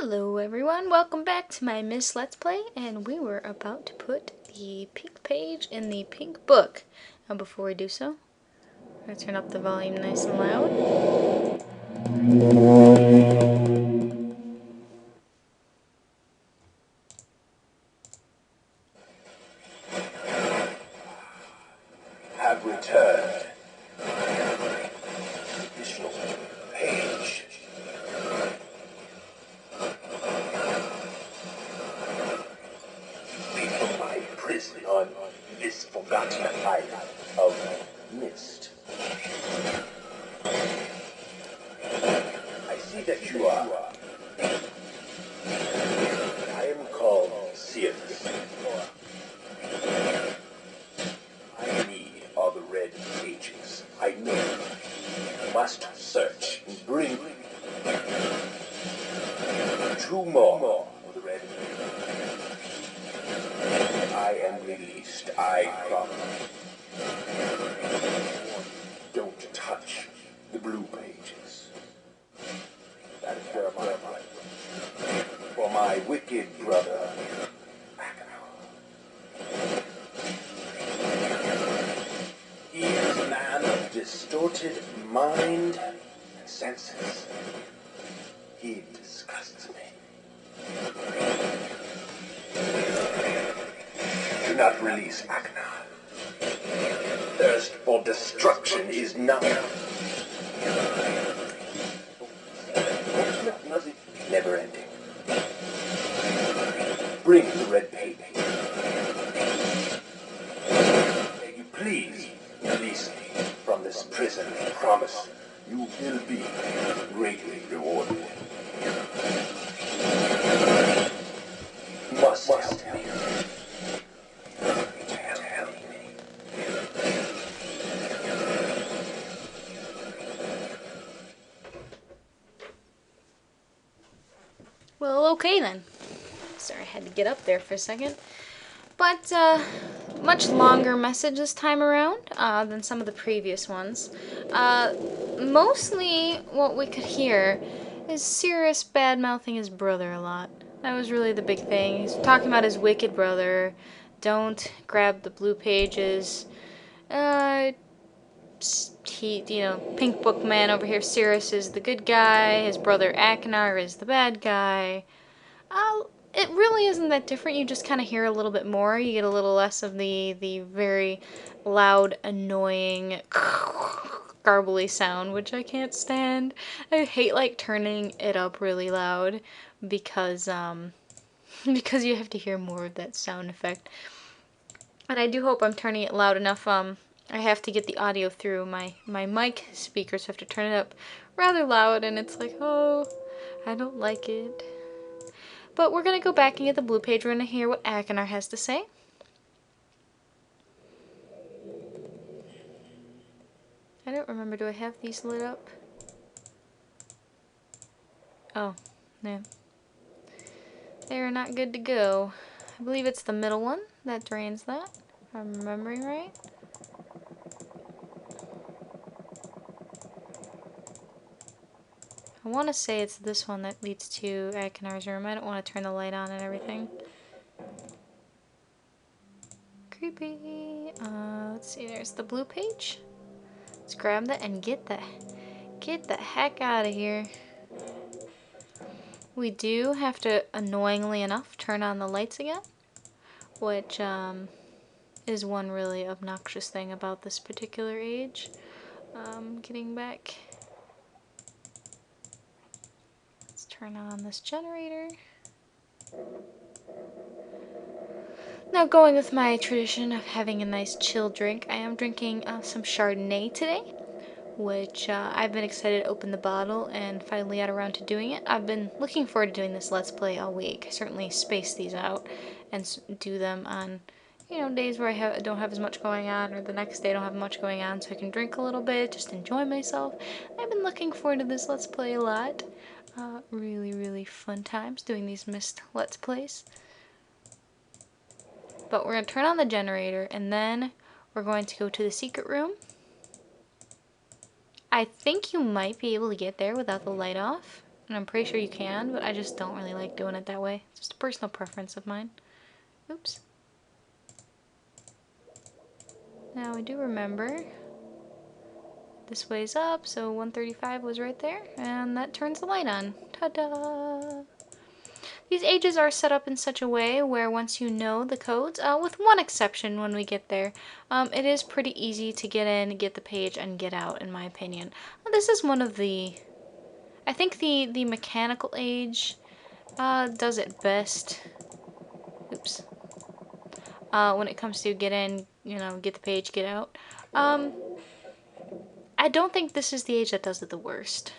Hello everyone, welcome back to my Myst Let's Play, and we were about to put the pink page in the pink book. Now before we do so, I'm going to turn up the volume nice and loud. Have returned. Additional page. From my prison on this forgotten island of Myst. I see that you are. I am called Sirus. I need all the red pages. I know you must search and bring 2 more of the red pages. I am released, I promise. Don't touch the blue pages. That is where my for my wicked brother, Achenar. He is a man of distorted mind and senses. He disgusts me. Do not release Achenar. Thirst for destruction is not. Never ending. Bring the red paper. May you please release me from this prison. I promise you will be greatly rewarded. You must help me. Tell me. Well, okay then. Sorry, I had to get up there for a second. But, much longer message this time around than some of the previous ones. Mostly what we could hear is Sirus bad-mouthing his brother a lot. That was really the big thing. He's talking about his wicked brother. Don't grab the blue pages. Pink Book Man over here, Sirus is the good guy. His brother Achenar is the bad guy. It really isn't that different. You just kind of hear a little bit more. You get a little less of the very loud, annoying, garbly sound, which I can't stand. I hate like turning it up really loud because because you have to hear more of that sound effect. And I do hope I'm turning it loud enough. I have to get the audio through my mic speakers. So I have to turn it up rather loud, and it's like, oh, I don't like it. But we're going to go back and get the blue page. We're going to hear what Achenar has to say. I don't remember. Do I have these lit up? Oh, no. They're not good to go. I believe it's the middle one that drains that, if I'm remembering right. I want to say it's this one that leads to Achenar's room. I don't want to turn the light on and everything. Creepy. Let's see, there's the blue page. Let's grab that and get the heck out of here. We do have to, annoyingly enough, turn on the lights again, which is one really obnoxious thing about this particular age. Getting back. Let's turn on this generator. Now, going with my tradition of having a nice chill drink, I am drinking some Chardonnay today, which I've been excited to open the bottle and finally got around to doing it. I've been looking forward to doing this Let's Play all week. I certainly space these out and do them on, days where I don't have as much going on, or the next day I don't have much going on, so I can drink a little bit, just enjoy myself. I've been looking forward to this Let's Play a lot. Really, really fun times doing these Myst Let's Plays. But we're going to turn on the generator, and then we're going to go to the secret room. I think you might be able to get there without the light off. And I'm pretty sure you can, but I just don't really like doing it that way. It's just a personal preference of mine. Oops. Now I do remember this way's up, so 135 was right there, and that turns the light on. Ta-da! These ages are set up in such a way where once you know the codes, with one exception when we get there, it is pretty easy to get in, get the page, and get out, in my opinion. This is one of the... I think the mechanical age does it best. Oops. When it comes to get in, you know, get the page, get out. I don't think this is the age that does it the worst.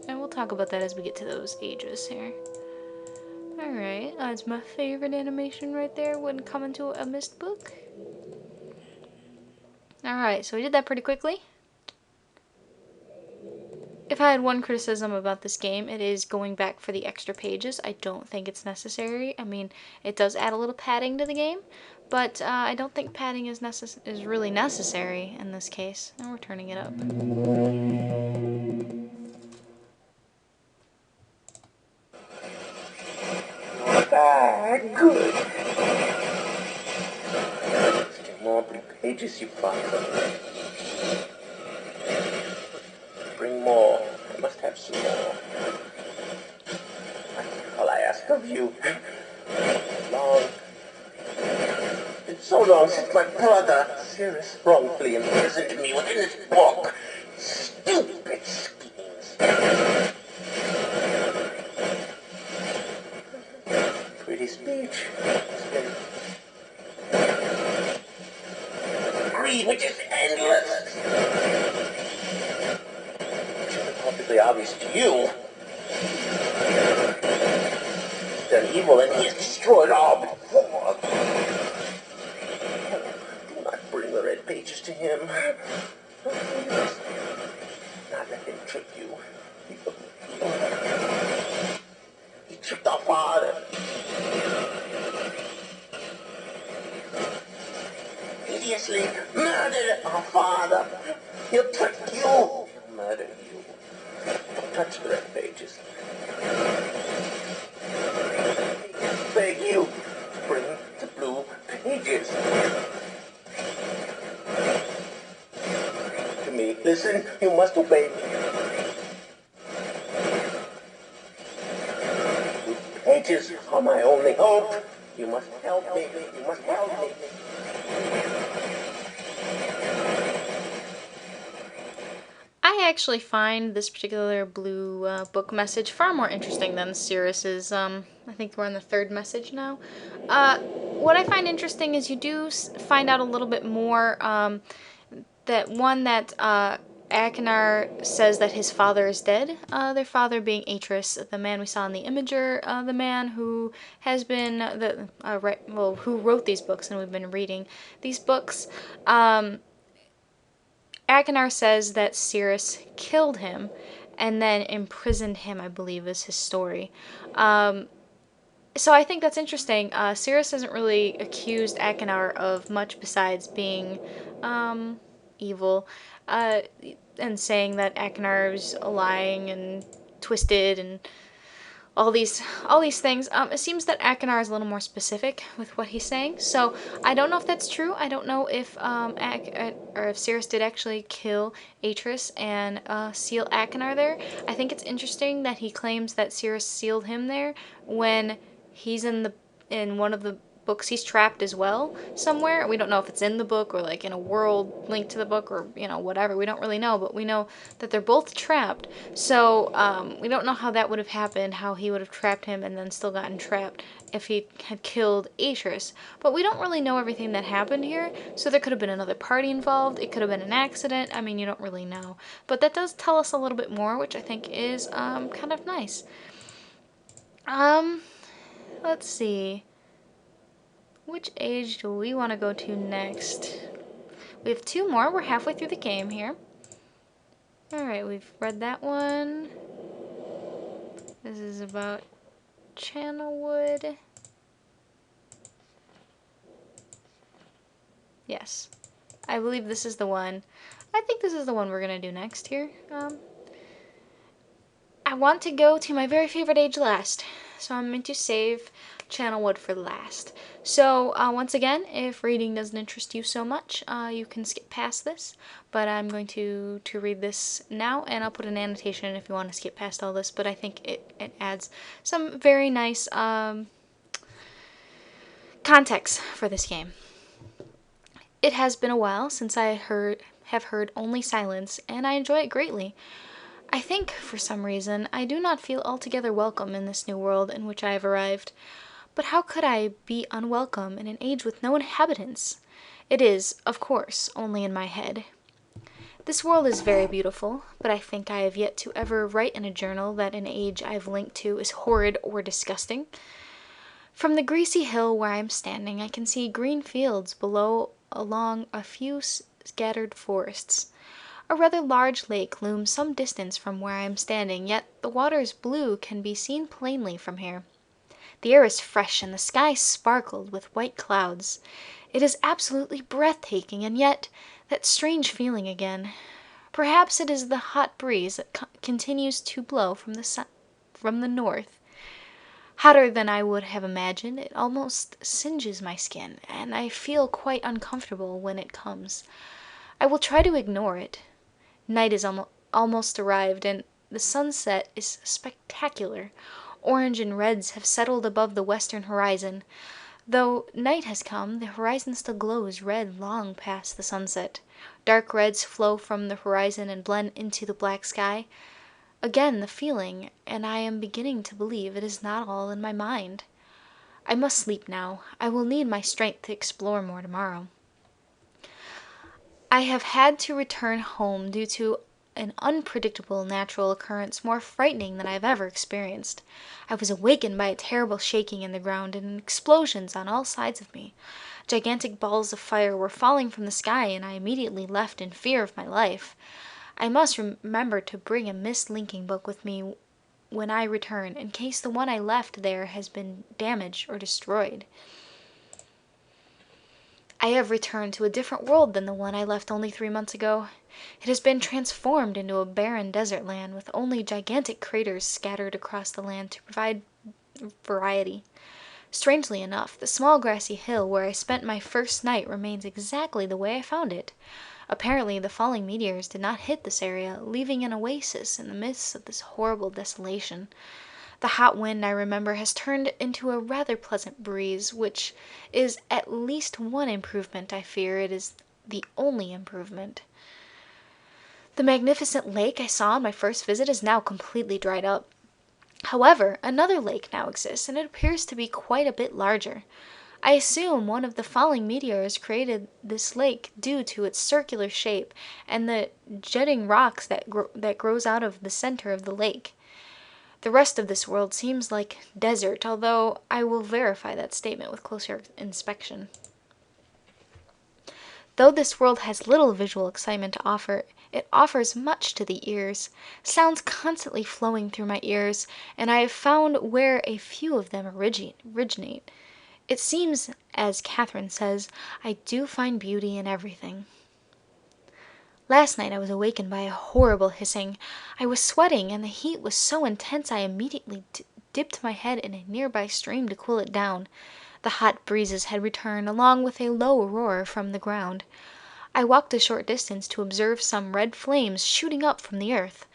And we'll talk about that as we get to those ages here. Alright, that's my favorite animation right there when coming to a Myst book. Alright, so we did that pretty quickly. If I had one criticism about this game, it is going back for the extra pages. I don't think it's necessary. I mean, it does add a little padding to the game, but I don't think padding is really necessary in this case. And we're turning it up. Good. Still more blue pages you find. Bring more. I must have some more. All I ask of you. Long. It's so long since my brother, Sirus, wrongfully imprisoned me within this book. Stupid schemes. Pretty speech. Greed, which is endless. It should be perfectly obvious to you. He's done evil and he has destroyed all before. Do not bring the red pages to him. Not let him trick you. He tricked our father. Hideously murdered our father. He'll trick you. He'll murder you. Don't touch the red pages. I beg you to bring the blue pages. To me, listen, you must obey me. Blue pages are my only hope. You must help me. You must help me. I actually find this particular blue book message far more interesting than Sirus's. I think we're on the third message now. What I find interesting is you do find out a little bit more. That Achenar says that his father is dead. Their father being Atris, the man we saw in the Imager, the man who has been who wrote these books, and we've been reading these books. Achenar says that Sirus killed him and then imprisoned him, I believe is his story. So I think that's interesting. Sirus hasn't really accused Achenar of much besides being evil, and saying that Achenar is lying and twisted and all these things. It seems that Achenar is a little more specific with what he's saying. So I don't know if that's true. I don't know if or if Sirus did actually kill Atris and seal Achenar there. I think it's interesting that he claims that Sirus sealed him there when he's in one of the books. He's trapped as well somewhere. We don't know if it's in the book or like in a world linked to the book or whatever. We don't really know, but we know that they're both trapped. So we don't know how that would have happened, how he would have trapped him and then still gotten trapped if he had killed Atris. But we don't really know everything that happened here, so there could have been another party involved. It could have been an accident. I mean, you don't really know. But that does tell us a little bit more, which I think is kind of nice. Let's see. Which age do we want to go to next? We have two more. We're halfway through the game here. Alright, we've read that one. This is about Channelwood. Yes. I believe this is the one. I think this is the one we're going to do next here. I want to go to my very favorite age last, so I'm going to save Channelwood for last. So once again, if reading doesn't interest you so much, you can skip past this, but I'm going to read this now, and I'll put an annotation if you want to skip past all this, but I think it adds some very nice context for this game. It has been a while since I have heard only silence, and I enjoy it greatly. I think, for some reason, I do not feel altogether welcome in this new world in which I have arrived. But how could I be unwelcome in an age with no inhabitants? It is, of course, only in my head. This world is very beautiful, but I think I have yet to ever write in a journal that an age I have linked to is horrid or disgusting. From the greasy hill where I am standing, I can see green fields below along a few scattered forests. A rather large lake looms some distance from where I am standing, yet the water's blue can be seen plainly from here. The air is fresh and the sky sparkled with white clouds. It is absolutely breathtaking, and yet that strange feeling again. Perhaps it is the hot breeze that continues to blow from the north. Hotter than I would have imagined, it almost singes my skin, and I feel quite uncomfortable when it comes. I will try to ignore it. Night is almost arrived, and the sunset is spectacular. Orange and reds have settled above the western horizon. Though night has come, the horizon still glows red long past the sunset. Dark reds flow from the horizon and blend into the black sky. Again the feeling, and I am beginning to believe it is not all in my mind. I must sleep now. I will need my strength to explore more tomorrow. I have had to return home due to an unpredictable natural occurrence more frightening than I have ever experienced. I was awakened by a terrible shaking in the ground and explosions on all sides of me. Gigantic balls of fire were falling from the sky, and I immediately left in fear of my life. I must remember to bring a Myst linking book with me when I return, in case the one I left there has been damaged or destroyed. I have returned to a different world than the one I left only 3 months ago. It has been transformed into a barren desert land with only gigantic craters scattered across the land to provide variety. Strangely enough, the small grassy hill where I spent my first night remains exactly the way I found it. Apparently, the falling meteors did not hit this area, leaving an oasis in the midst of this horrible desolation. The hot wind, I remember, has turned into a rather pleasant breeze, which is at least one improvement. I fear it is the only improvement. The magnificent lake I saw on my first visit is now completely dried up. However, another lake now exists, and it appears to be quite a bit larger. I assume one of the falling meteors created this lake due to its circular shape and the jutting rocks that grows out of the center of the lake. The rest of this world seems like desert, although I will verify that statement with closer inspection. Though this world has little visual excitement to offer, it offers much to the ears, sounds constantly flowing through my ears, and I have found where a few of them originate. It seems, as Catherine says, I do find beauty in everything. Last night I was awakened by a horrible hissing. I was sweating, and the heat was so intense I immediately dipped my head in a nearby stream to cool it down. The hot breezes had returned, along with a low roar from the ground. I walked a short distance to observe some red flames shooting up from the earth.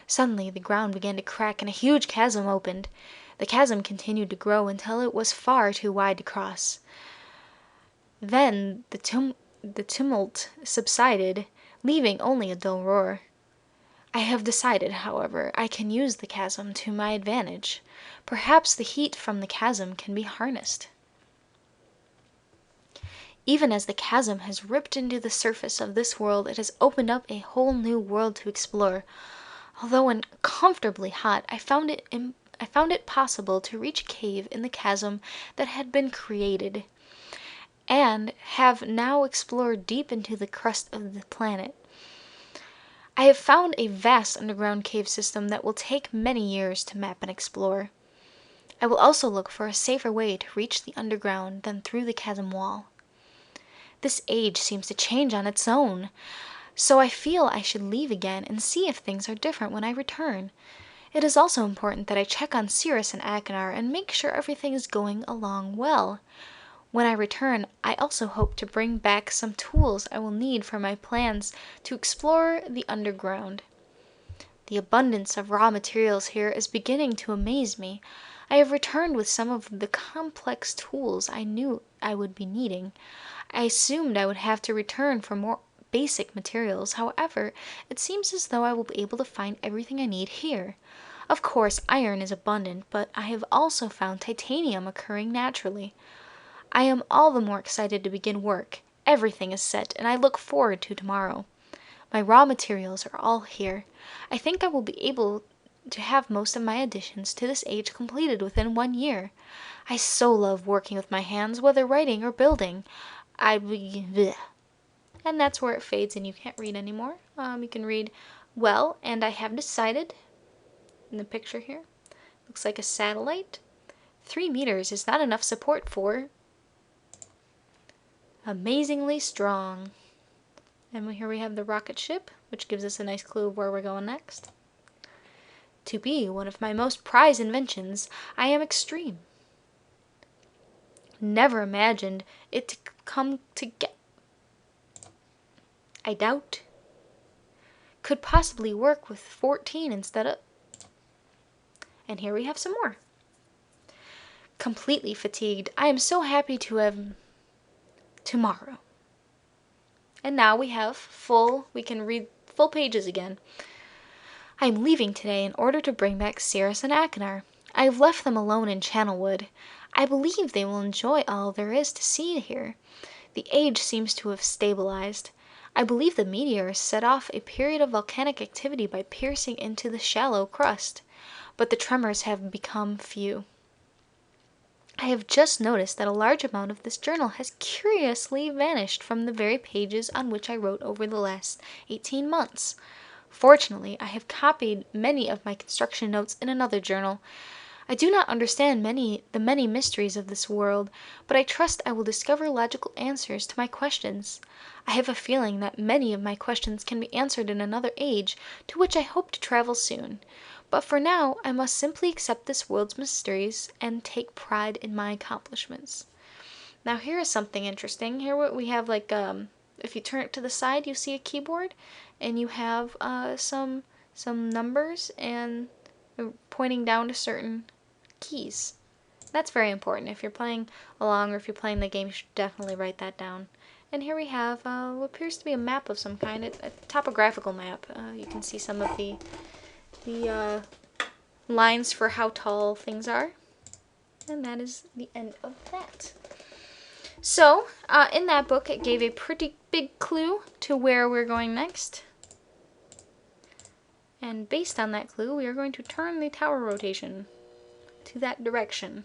Suddenly the ground began to crack and a huge chasm opened. The chasm continued to grow until it was far too wide to cross. Then the tumult subsided, leaving only a dull roar. I have decided, however, I can use the chasm to my advantage. Perhaps the heat from the chasm can be harnessed. Even as the chasm has ripped into the surface of this world, it has opened up a whole new world to explore. Although uncomfortably hot, I found it possible to reach a cave in the chasm that had been created, and have now explored deep into the crust of the planet. I have found a vast underground cave system that will take many years to map and explore. I will also look for a safer way to reach the underground than through the chasm wall. This age seems to change on its own, so I feel I should leave again and see if things are different when I return. It is also important that I check on Sirus and Achenar and make sure everything is going along well. When I return, I also hope to bring back some tools I will need for my plans to explore the underground. The abundance of raw materials here is beginning to amaze me. I have returned with some of the complex tools I knew I would be needing. I assumed I would have to return for more basic materials. However, it seems as though I will be able to find everything I need here. Of course, iron is abundant, but I have also found titanium occurring naturally. I am all the more excited to begin work. Everything is set, and I look forward to tomorrow. My raw materials are all here. I think I will be able to have most of my additions to this age completed within 1 year. I so love working with my hands, whether writing or building. Bleh. And that's where it fades and you can't read anymore. You can read, well, and I have decided, in the picture here, looks like a satellite. 3 meters is not enough support for amazingly strong. And here we have the rocket ship, which gives us a nice clue of where we're going next. To be one of my most prized inventions, I am extreme. Never imagined it to come to get. I doubt. Could possibly work with 14 instead of. And here we have some more. Completely fatigued. I am so happy to have tomorrow. And now we can read full pages again. I am leaving today in order to bring back Sirus and Achenar. I have left them alone in Channelwood. I believe they will enjoy all there is to see here. The age seems to have stabilized. I believe the meteor set off a period of volcanic activity by piercing into the shallow crust, but the tremors have become few. I have just noticed that a large amount of this journal has curiously vanished from the very pages on which I wrote over the last 18 months. Fortunately, I have copied many of my construction notes in another journal. I do not understand the many mysteries of this world, but I trust I will discover logical answers to my questions. I have a feeling that many of my questions can be answered in another age, to which I hope to travel soon. But for now, I must simply accept this world's mysteries and take pride in my accomplishments. Now here is something interesting. Here we have if you turn it to the side, you see a keyboard, and you have some numbers and pointing down to certain keys. That's very important. If you're playing along or if you're playing the game, you should definitely write that down. And here we have what appears to be a map of some kind, a topographical map. You can see some of the lines for how tall things are. And that is the end of that. So, in that book, it gave a pretty big clue to where we're going next. And based on that clue, we are going to turn the tower rotation to that direction.